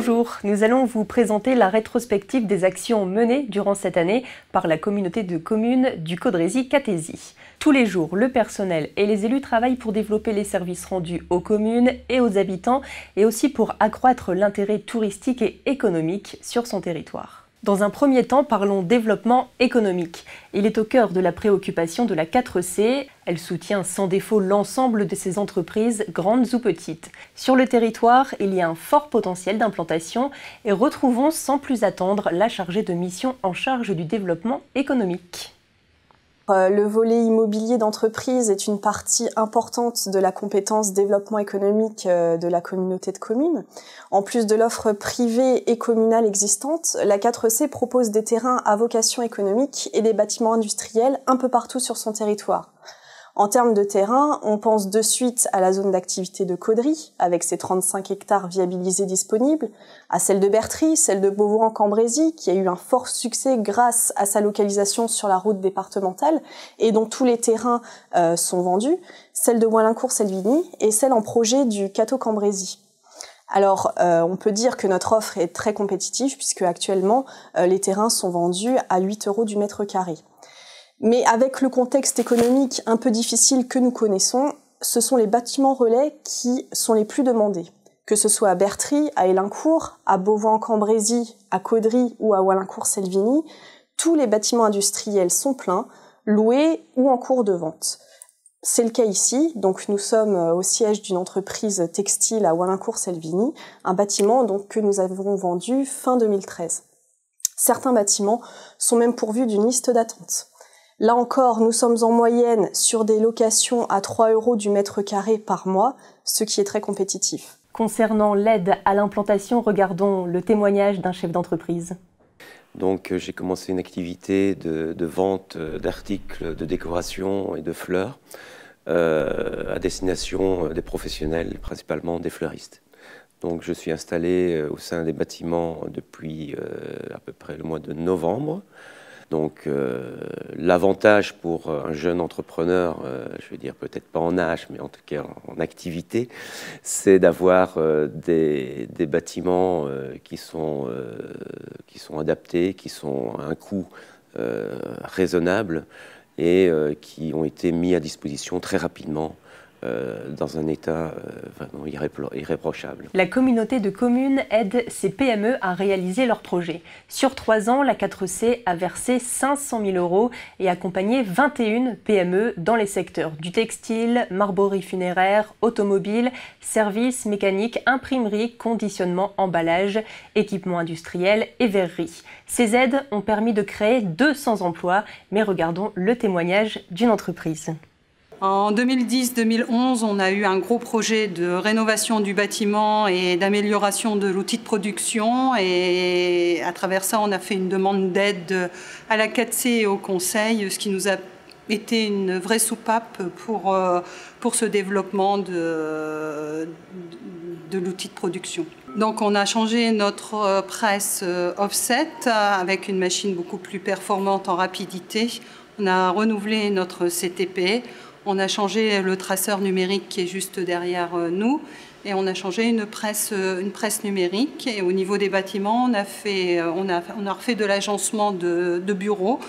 Bonjour, nous allons vous présenter la rétrospective des actions menées durant cette année par la communauté de communes du Caudrésie-Cathésie. Tous les jours, le personnel et les élus travaillent pour développer les services rendus aux communes et aux habitants et aussi pour accroître l'intérêt touristique et économique sur son territoire. Dans un premier temps, parlons développement économique. Il est au cœur de la préoccupation de la 4C. Elle soutient sans défaut l'ensemble de ses entreprises, grandes ou petites. Sur le territoire, il y a un fort potentiel d'implantation et retrouvons sans plus attendre la chargée de mission en charge du développement économique. Le volet immobilier d'entreprise est une partie importante de la compétence développement économique de la communauté de communes. En plus de l'offre privée et communale existante, la 4C propose des terrains à vocation économique et des bâtiments industriels un peu partout sur son territoire. En termes de terrain, on pense de suite à la zone d'activité de Caudry, avec ses 35 hectares viabilisés disponibles, à celle de Bertry, celle de Beauvoir-en-Cambrésis, qui a eu un fort succès grâce à sa localisation sur la route départementale et dont tous les terrains sont vendus, celle de Walaincourt-Selvigny et celle en projet du Cateau-Cambrésis. Alors, on peut dire que notre offre est très compétitive puisque actuellement, les terrains sont vendus à 8 € du mètre carré. Mais avec le contexte économique un peu difficile que nous connaissons, ce sont les bâtiments relais qui sont les plus demandés. Que ce soit à Bertry, à Élincourt, à Beauvoir-en-Cambrésis, à Caudry ou à Walaincourt-Selvigny, tous les bâtiments industriels sont pleins, loués ou en cours de vente. C'est le cas ici, donc nous sommes au siège d'une entreprise textile à Walaincourt-Selvigny, un bâtiment donc que nous avons vendu fin 2013. Certains bâtiments sont même pourvus d'une liste d'attente. Là encore, nous sommes en moyenne sur des locations à 3 € du mètre carré par mois, ce qui est très compétitif. Concernant l'aide à l'implantation, regardons le témoignage d'un chef d'entreprise. Donc j'ai commencé une activité de vente d'articles de décoration et de fleurs à destination des professionnels, principalement des fleuristes. Donc je suis installé au sein des bâtiments depuis à peu près le mois de novembre. Donc l'avantage pour un jeune entrepreneur, je veux dire peut-être pas en âge, mais en tout cas en activité, c'est d'avoir des bâtiments qui sont adaptés, qui sont à un coût raisonnable et qui ont été mis à disposition très rapidement dans un état vraiment irréprochable. La communauté de communes aide ces PME à réaliser leurs projets. Sur 3 ans, la 4C a versé 500 000 € et accompagné 21 PME dans les secteurs du textile, marborerie funéraire, automobile, services, mécanique, imprimerie, conditionnement, emballage, équipement industriel et verrerie. Ces aides ont permis de créer 200 emplois, mais regardons le témoignage d'une entreprise. En 2010-2011, on a eu un gros projet de rénovation du bâtiment et d'amélioration de l'outil de production. Et à travers ça, on a fait une demande d'aide à la 4C et au Conseil, ce qui nous a été une vraie soupape pour ce développement de l'outil de production. Donc on a changé notre presse offset avec une machine beaucoup plus performante en rapidité. On a renouvelé notre CTP. On a changé le traceur numérique qui est juste derrière nous et on a changé une presse numérique. Et au niveau des bâtiments, on a refait de l'agencement de bureaux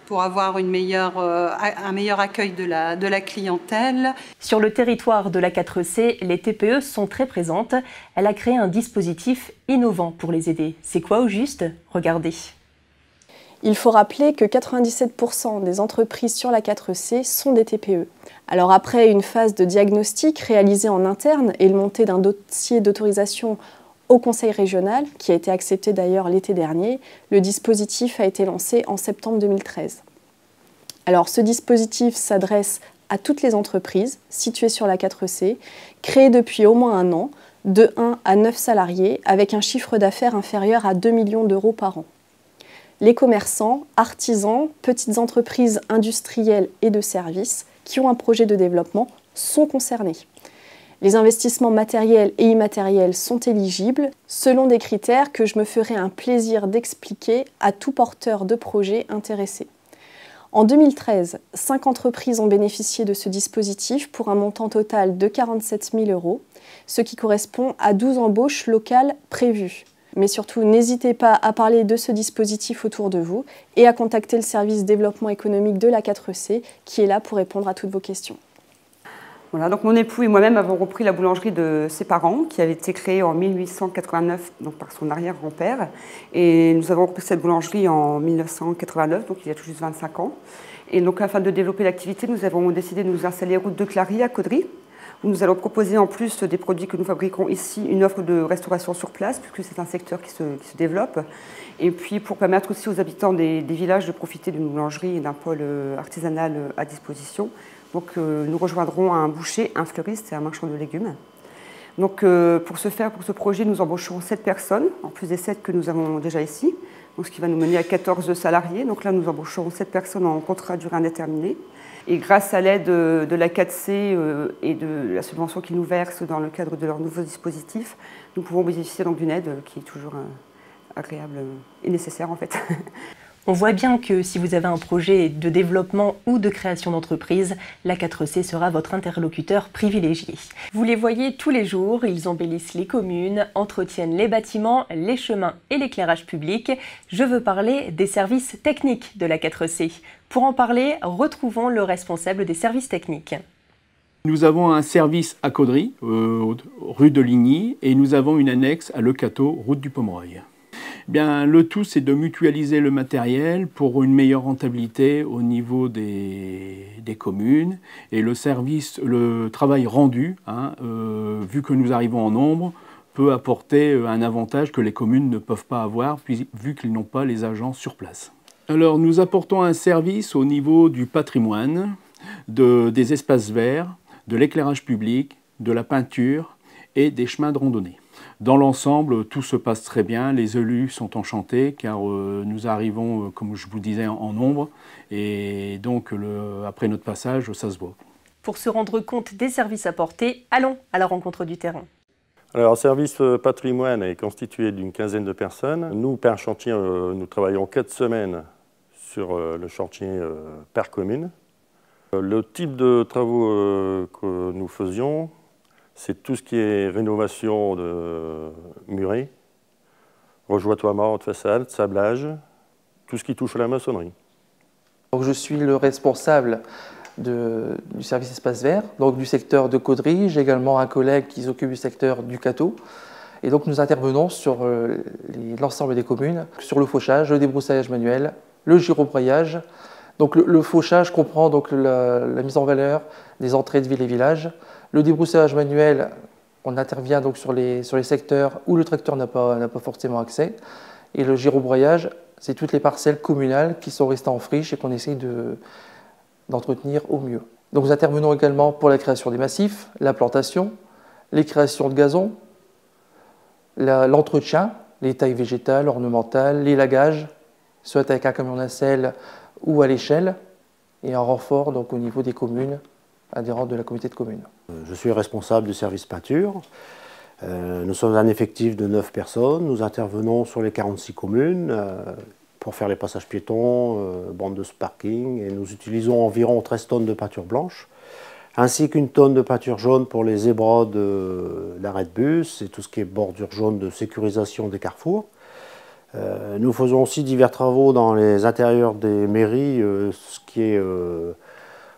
pour avoir un meilleur accueil de la clientèle. Sur le territoire de la 4C, les TPE sont très présentes. Elle a créé un dispositif innovant pour les aider. C'est quoi au juste? Regardez. Il faut rappeler que 97% des entreprises sur la 4C sont des TPE. Alors après une phase de diagnostic réalisée en interne et le montée d'un dossier d'autorisation au Conseil régional, qui a été accepté d'ailleurs l'été dernier, le dispositif a été lancé en septembre 2013. Alors ce dispositif s'adresse à toutes les entreprises situées sur la 4C, créées depuis au moins un an, de 1 à 9 salariés, avec un chiffre d'affaires inférieur à 2 millions d'euros par an. Les commerçants, artisans, petites entreprises industrielles et de services qui ont un projet de développement sont concernés. Les investissements matériels et immatériels sont éligibles selon des critères que je me ferai un plaisir d'expliquer à tout porteur de projet intéressé. En 2013, 5 entreprises ont bénéficié de ce dispositif pour un montant total de 47 000 €, ce qui correspond à 12 embauches locales prévues. Mais surtout, n'hésitez pas à parler de ce dispositif autour de vous et à contacter le service développement économique de la 4C qui est là pour répondre à toutes vos questions. Voilà, donc mon époux et moi-même avons repris la boulangerie de ses parents, qui avait été créée en 1889 donc par son arrière-grand-père. Et nous avons repris cette boulangerie en 1989, donc il y a tout juste 25 ans. Et donc afin de développer l'activité, nous avons décidé de nous installer route de Clary à Caudry, où nous allons proposer en plus des produits que nous fabriquons ici, une offre de restauration sur place, puisque c'est un secteur qui se développe. Et puis pour permettre aussi aux habitants des villages de profiter d'une boulangerie et d'un pôle artisanal à disposition. Donc nous rejoindrons un boucher, un fleuriste et un marchand de légumes. Donc pour ce projet, nous embaucherons 7 personnes, en plus des 7 que nous avons déjà ici, donc, ce qui va nous mener à 14 salariés. Donc là, nous embaucherons 7 personnes en contrat à durée indéterminée. Et grâce à l'aide de la 4C et de la subvention qu'ils nous versent dans le cadre de leur nouveau dispositif, nous pouvons bénéficier donc d'une aide qui est toujours agréable et nécessaire en fait. On voit bien que si vous avez un projet de développement ou de création d'entreprise, la 4C sera votre interlocuteur privilégié. Vous les voyez tous les jours, ils embellissent les communes, entretiennent les bâtiments, les chemins et l'éclairage public. Je veux parler des services techniques de la 4C. Pour en parler, retrouvons le responsable des services techniques. Nous avons un service à Caudry, rue de Ligny, et nous avons une annexe à Le Cateau, route du Pomeroy. Bien, le tout, c'est de mutualiser le matériel pour une meilleure rentabilité au niveau des communes. Et le travail rendu, vu que nous arrivons en nombre, peut apporter un avantage que les communes ne peuvent pas avoir, vu qu'ils n'ont pas les agents sur place. Alors, nous apportons un service au niveau du patrimoine, des espaces verts, de l'éclairage public, de la peinture et des chemins de randonnée. Dans l'ensemble, tout se passe très bien, les élus sont enchantés car nous arrivons, comme je vous disais, en nombre et donc après notre passage, ça se voit. Pour se rendre compte des services apportés, allons à la rencontre du terrain. Alors, le service patrimoine est constitué d'une quinzaine de personnes. Nous, par chantier, nous travaillons 4 semaines sur le chantier par commune. Le type de travaux que nous faisions, c'est tout ce qui est rénovation de murets, rejointoiement de façade, sablage, tout ce qui touche à la maçonnerie. Donc, je suis le responsable du service espace vert, donc du secteur de Caudry. J'ai également un collègue qui s'occupe du secteur du Cateau. Et donc nous intervenons sur l'ensemble des communes, sur le fauchage, le débroussaillage manuel, le gyrobraillage. Donc le fauchage comprend donc la mise en valeur des entrées de villes et villages. Le débroussaillage manuel, on intervient donc sur les secteurs où le tracteur n'a pas forcément accès. Et le gyrobraillage, c'est toutes les parcelles communales qui sont restées en friche et qu'on essaye d'entretenir au mieux. Donc nous intervenons également pour la création des massifs, la plantation, les créations de gazon, l'entretien, les tailles végétales, ornementales, l'élagage, soit avec un camion nacelle ou à l'échelle, et en renfort donc au niveau des communes adhérentes de la communauté de communes. Je suis responsable du service peinture. Nous sommes un effectif de 9 personnes. Nous intervenons sur les 46 communes pour faire les passages piétons, bandes de parking, et nous utilisons environ 13 tonnes de peinture blanche, ainsi qu'une tonne de peinture jaune pour les zébras de l'arrêt de bus et tout ce qui est bordure jaune de sécurisation des carrefours. Nous faisons aussi divers travaux dans les intérieurs des mairies, ce qui est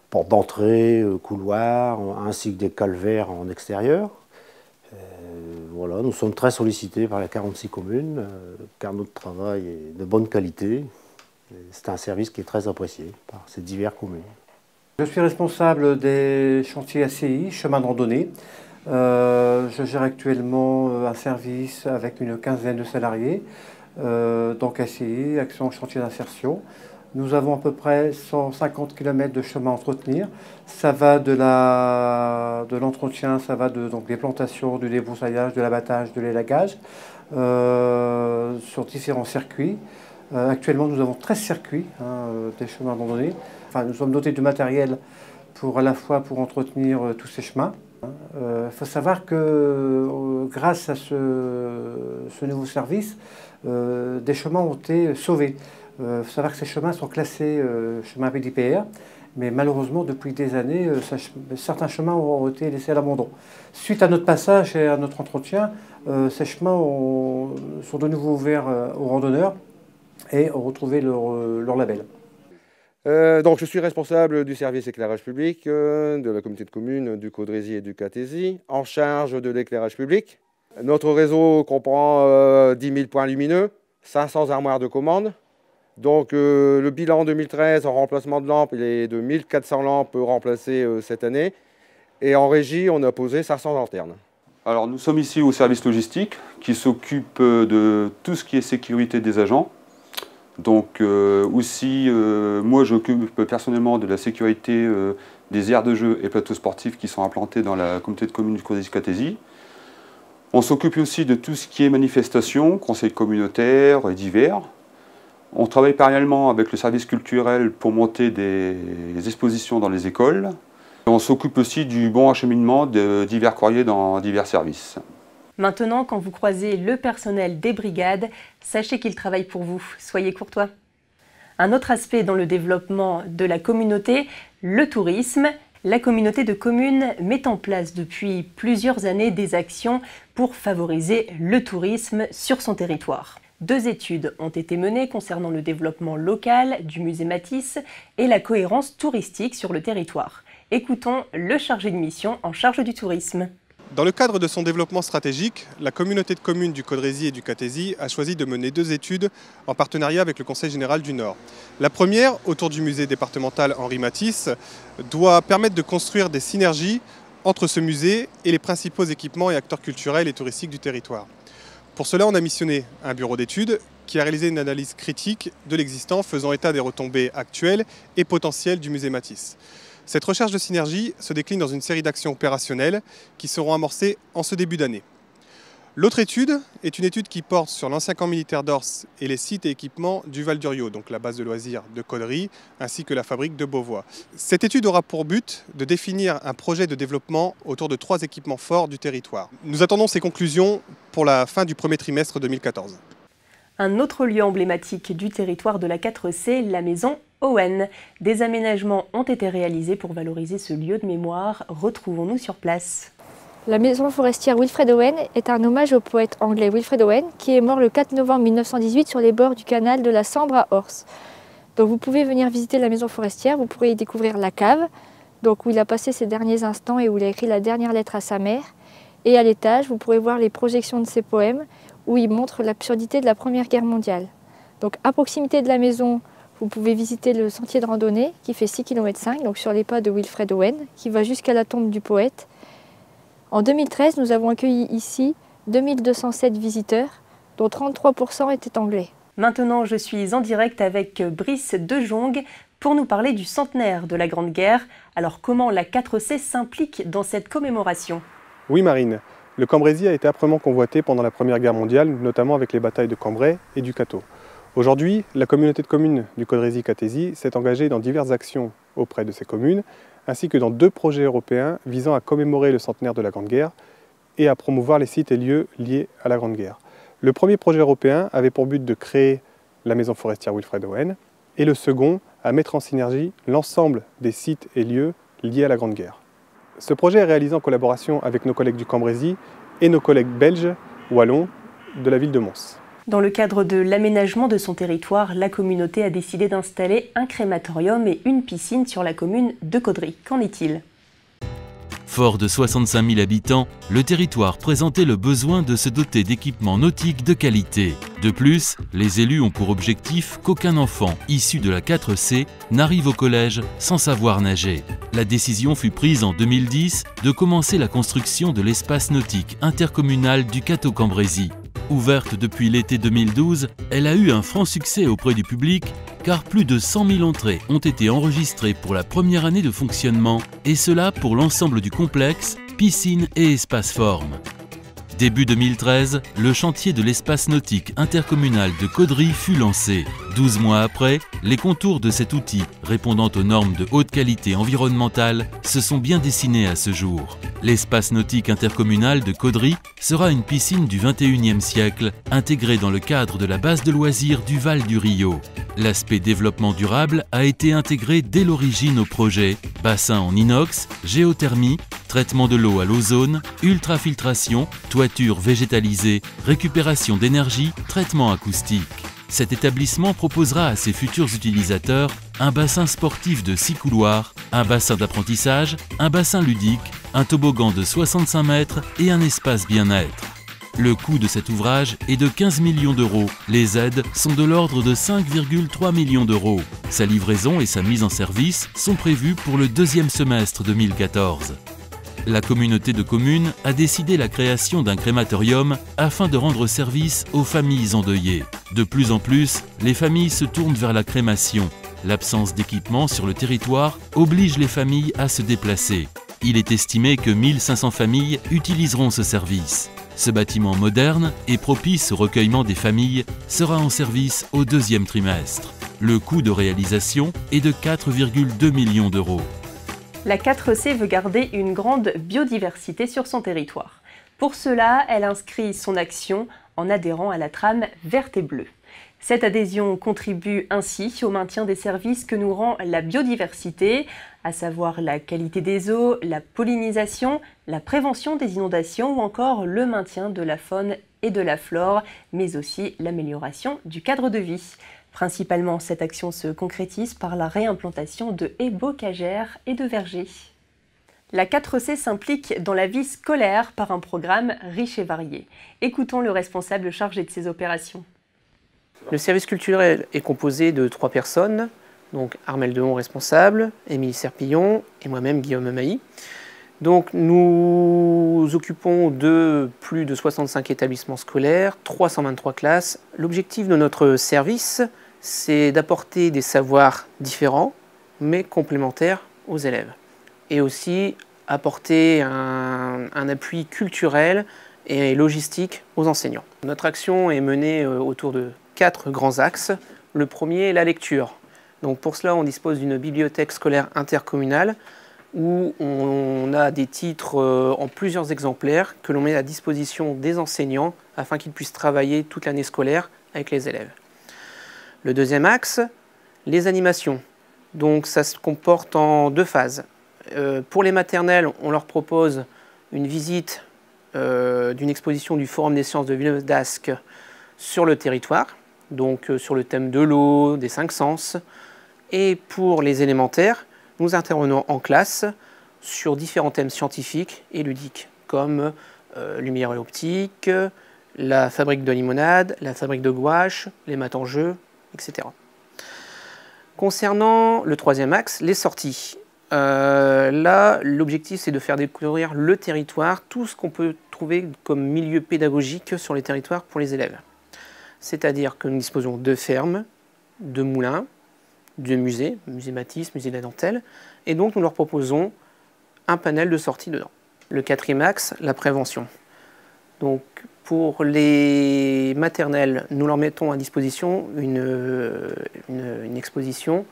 porte d'entrée, couloir, ainsi que des calvaires en extérieur. Voilà, nous sommes très sollicités par les 46 communes, car notre travail est de bonne qualité. C'est un service qui est très apprécié par ces diverses communes. Je suis responsable des chantiers ACI, chemin de randonnée. Je gère actuellement un service avec une quinzaine de salariés, donc ACI, Action Chantier d'Insertion. Nous avons à peu près 150 km de chemin à entretenir. Ça va de l'entretien, ça va donc des plantations, du débroussaillage, de l'abattage, de l'élagage, sur différents circuits. Actuellement, nous avons 13 circuits, des chemins de randonnée. Enfin, nous sommes dotés de matériel à la fois pour entretenir tous ces chemins. Il faut savoir que grâce à ce nouveau service, des chemins ont été sauvés. Il faut savoir que ces chemins sont classés chemins PDPR Mais malheureusement, depuis des années, certains chemins ont été laissés à l'abandon. Suite à notre passage et à notre entretien, ces chemins sont de nouveau ouverts aux randonneurs et ont retrouvé leur label. Donc je suis responsable du service éclairage public de la communauté de communes du Caudrézy et du Catézy, en charge de l'éclairage public. Notre réseau comprend 10 000 points lumineux, 500 armoires de commande. Donc le bilan en 2013 en remplacement de lampes, il est de 1400 lampes remplacées cette année. Et en régie, on a posé 500 lanternes. Alors nous sommes ici au service logistique qui s'occupe de tout ce qui est sécurité des agents. Donc aussi, moi j'occupe personnellement de la sécurité des aires de jeu et plateaux sportifs qui sont implantés dans la communauté de communes du Caudrézy-Catézy. On s'occupe aussi de tout ce qui est manifestations, conseils communautaires et divers. On travaille parallèlement avec le service culturel pour monter des expositions dans les écoles. On s'occupe aussi du bon acheminement de divers courriers dans divers services. Maintenant, quand vous croisez le personnel des brigades, sachez qu'ils travaillent pour vous. Soyez courtois. Un autre aspect dans le développement de la communauté, le tourisme. La communauté de communes met en place depuis plusieurs années des actions pour favoriser le tourisme sur son territoire. 2 études ont été menées concernant le développement local du musée Matisse et la cohérence touristique sur le territoire. Écoutons le chargé de mission en charge du tourisme. Dans le cadre de son développement stratégique, la communauté de communes du Caudrézy et du Catézy a choisi de mener 2 études en partenariat avec le Conseil général du Nord. La première, autour du musée départemental Henri Matisse, doit permettre de construire des synergies entre ce musée et les principaux équipements et acteurs culturels et touristiques du territoire. Pour cela, on a missionné un bureau d'études qui a réalisé une analyse critique de l'existant faisant état des retombées actuelles et potentielles du musée Matisse. Cette recherche de synergie se décline dans une série d'actions opérationnelles qui seront amorcées en ce début d'année. L'autre étude est une étude qui porte sur l'ancien camp militaire d'Ors et les sites et équipements du Val d'Uriot, donc la base de loisirs de Caudry, ainsi que la fabrique de Beauvois. Cette étude aura pour but de définir un projet de développement autour de 3 équipements forts du territoire. Nous attendons ces conclusions pour la fin du premier trimestre 2014. Un autre lieu emblématique du territoire de la 4C, la maison Owen. Des aménagements ont été réalisés pour valoriser ce lieu de mémoire. Retrouvons-nous sur place. La maison forestière Wilfred Owen est un hommage au poète anglais Wilfred Owen qui est mort le 4 novembre 1918 sur les bords du canal de la Sambre à Ors. Donc vous pouvez venir visiter la maison forestière, vous pourrez y découvrir la cave, donc où il a passé ses derniers instants et où il a écrit la dernière lettre à sa mère. Et à l'étage, vous pourrez voir les projections de ses poèmes où il montre l'absurdité de la Première Guerre mondiale. Donc à proximité de la maison, vous pouvez visiter le sentier de randonnée qui fait 6,5 km, donc sur les pas de Wilfred Owen, qui va jusqu'à la tombe du poète. En 2013, nous avons accueilli ici 2207 visiteurs, dont 33% étaient anglais. Maintenant, je suis en direct avec Brice Dejong pour nous parler du centenaire de la Grande Guerre. Alors, comment la 4C s'implique dans cette commémoration? Oui, Marine. Le Cambrésis a été âprement convoité pendant la Première Guerre mondiale, notamment avec les batailles de Cambrai et du Cateau. Aujourd'hui, la communauté de communes du Caudrézy-Catézy s'est engagée dans diverses actions auprès de ces communes, ainsi que dans 2 projets européens visant à commémorer le centenaire de la Grande Guerre et à promouvoir les sites et lieux liés à la Grande Guerre. Le premier projet européen avait pour but de créer la maison forestière Wilfred Owen et le second à mettre en synergie l'ensemble des sites et lieux liés à la Grande Guerre. Ce projet est réalisé en collaboration avec nos collègues du Cambrésis et nos collègues belges, wallons, de la ville de Mons. Dans le cadre de l'aménagement de son territoire, la communauté a décidé d'installer un crématorium et une piscine sur la commune de Caudry. Qu'en est-il? Fort de 65 000 habitants, le territoire présentait le besoin de se doter d'équipements nautiques de qualité. De plus, les élus ont pour objectif qu'aucun enfant issu de la 4C n'arrive au collège sans savoir nager. La décision fut prise en 2010 de commencer la construction de l'espace nautique intercommunal du Cateau-Cambrésis. Ouverte depuis l'été 2012, elle a eu un franc succès auprès du public car plus de 100 000 entrées ont été enregistrées pour la première année de fonctionnement et cela pour l'ensemble du complexe, piscine et espace forme. Début 2013, le chantier de l'espace nautique intercommunal de Caudry fut lancé. 12 mois après, les contours de cet outil, répondant aux normes de haute qualité environnementale, se sont bien dessinés à ce jour. L'espace nautique intercommunal de Caudry sera une piscine du 21e siècle, intégrée dans le cadre de la base de loisirs du Val du Rio. L'aspect développement durable a été intégré dès l'origine au projet. Bassin en inox, géothermie, traitement de l'eau à l'ozone, ultrafiltration, toiture végétalisée, récupération d'énergie, traitement acoustique. Cet établissement proposera à ses futurs utilisateurs un bassin sportif de 6 couloirs, un bassin d'apprentissage, un bassin ludique, un toboggan de 65 mètres et un espace bien-être. Le coût de cet ouvrage est de 15 millions d'euros. Les aides sont de l'ordre de 5,3 millions d'euros. Sa livraison et sa mise en service sont prévues pour le deuxième semestre 2014. La communauté de communes a décidé la création d'un crématorium afin de rendre service aux familles endeuillées. De plus en plus, les familles se tournent vers la crémation. L'absence d'équipement sur le territoire oblige les familles à se déplacer. Il est estimé que 1500 familles utiliseront ce service. Ce bâtiment moderne et propice au recueillement des familles sera en service au deuxième trimestre. Le coût de réalisation est de 4,2 millions d'euros. La 4C veut garder une grande biodiversité sur son territoire. Pour cela, elle inscrit son action en adhérant à la trame verte et bleue. Cette adhésion contribue ainsi au maintien des services que nous rend la biodiversité, à savoir la qualité des eaux, la pollinisation, la prévention des inondations ou encore le maintien de la faune et de la flore, mais aussi l'amélioration du cadre de vie. Principalement, cette action se concrétise par la réimplantation de haies bocagères et de vergers. La 4C s'implique dans la vie scolaire par un programme riche et varié. Écoutons le responsable chargé de ces opérations. Le service culturel est composé de 3 personnes, donc Armel Dehon responsable, Émilie Serpillon et moi-même Guillaume Mailly. Donc nous occupons de plus de 65 établissements scolaires, 323 classes. L'objectif de notre service, c'est d'apporter des savoirs différents, mais complémentaires aux élèves. Et aussi apporter un appui culturel et logistique aux enseignants. Notre action est menée autour de 4 grands axes. Le premier est la lecture. Donc pour cela, on dispose d'une bibliothèque scolaire intercommunale où on a des titres en plusieurs exemplaires que l'on met à disposition des enseignants afin qu'ils puissent travailler toute l'année scolaire avec les élèves. Le deuxième axe, les animations. Donc ça se comporte en 2 phases. Pour les maternelles, on leur propose une visite d'une exposition du Forum des sciences de Villeneuve d'Ascq sur le territoire, donc sur le thème de l'eau, des 5 sens. Et pour les élémentaires, nous intervenons en classe sur différents thèmes scientifiques et ludiques, comme lumière et optique, la fabrique de limonade, la fabrique de gouache, les maths en jeu, etc. Concernant le troisième axe, les sorties. Là, l'objectif, c'est de faire découvrir le territoire, tout ce qu'on peut trouver comme milieu pédagogique sur les territoires pour les élèves. C'est-à-dire que nous disposons de fermes, de moulins, de musée Matisse, musée de la dentelle, et donc nous leur proposons un panel de sorties dedans. Le quatrième axe, la prévention. Donc pour les maternelles, nous leur mettons à disposition une exposition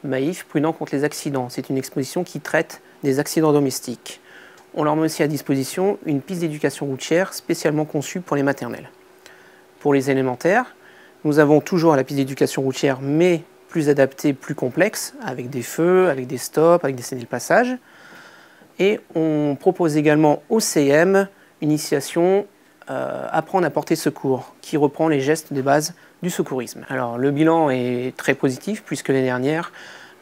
Maïf, prudent contre les accidents. C'est une exposition qui traite des accidents domestiques. On leur met aussi à disposition une piste d'éducation routière spécialement conçue pour les maternelles. Pour les élémentaires, nous avons toujours la piste d'éducation routière, mais plus adaptée, plus complexe, avec des feux, avec des stops, avec des scénés de passage. Et on propose également au CM une initiation apprendre à porter secours, qui reprend les gestes de base du secourisme. Alors le bilan est très positif, puisque l'année dernière,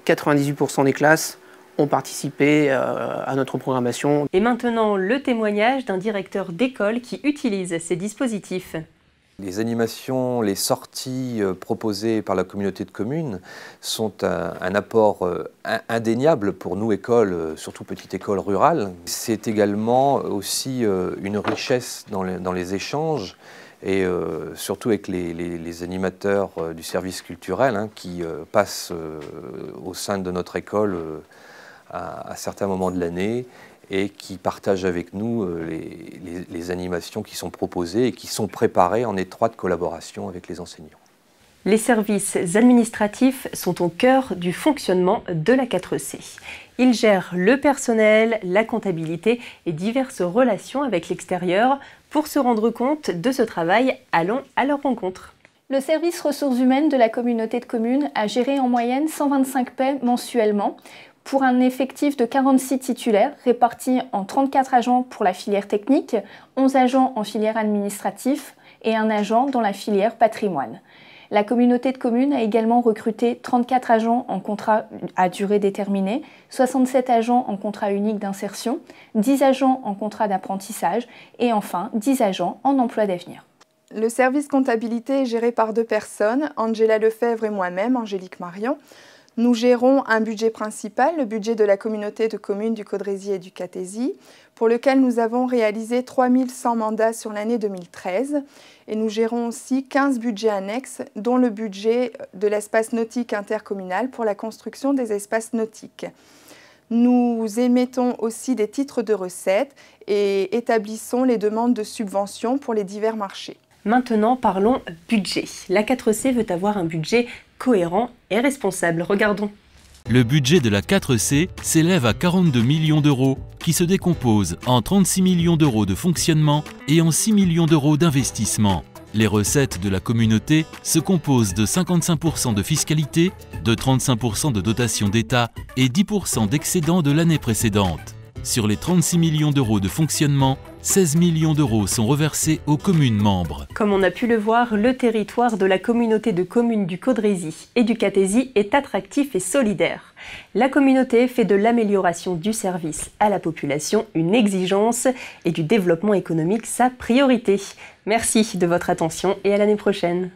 98% des classes ont participé à notre programmation. Et maintenant, le témoignage d'un directeur d'école qui utilise ces dispositifs. Les animations, les sorties proposées par la communauté de communes sont un apport indéniable pour nous, écoles, surtout petites écoles rurales. C'est également aussi une richesse dans les échanges et surtout avec les animateurs du service culturel qui passent au sein de notre école à certains moments de l'année et qui partagent avec nous les animations qui sont proposées et qui sont préparées en étroite collaboration avec les enseignants. Les services administratifs sont au cœur du fonctionnement de la 4C. Ils gèrent le personnel, la comptabilité et diverses relations avec l'extérieur. Pour se rendre compte de ce travail, allons à leur rencontre. Le service ressources humaines de la communauté de communes a géré en moyenne 125 paix mensuellement pour un effectif de 46 titulaires répartis en 34 agents pour la filière technique, 11 agents en filière administrative et un agent dans la filière patrimoine. La communauté de communes a également recruté 34 agents en contrat à durée déterminée, 67 agents en contrat unique d'insertion, 10 agents en contrat d'apprentissage et enfin 10 agents en emploi d'avenir. Le service comptabilité est géré par 2 personnes, Angela Lefebvre et moi-même, Angélique Marion. Nous gérons un budget principal, le budget de la communauté de communes du Caudrésie et du Catésie, pour lequel nous avons réalisé 3100 mandats sur l'année 2013. Et nous gérons aussi 15 budgets annexes, dont le budget de l'espace nautique intercommunal pour la construction des espaces nautiques. Nous émettons aussi des titres de recettes et établissons les demandes de subventions pour les divers marchés. Maintenant, parlons budget. La 4C veut avoir un budget cohérent et responsable. Regardons. Le budget de la 4C s'élève à 42 millions d'euros, qui se décompose en 36 millions d'euros de fonctionnement et en 6 millions d'euros d'investissement. Les recettes de la communauté se composent de 55% de fiscalité, de 35% de dotation d'État et 10% d'excédent de l'année précédente. Sur les 36 millions d'euros de fonctionnement, 16 millions d'euros sont reversés aux communes membres. Comme on a pu le voir, le territoire de la communauté de communes du Caudrésie et du Catésie est attractif et solidaire. La communauté fait de l'amélioration du service à la population une exigence et du développement économique sa priorité. Merci de votre attention et à l'année prochaine.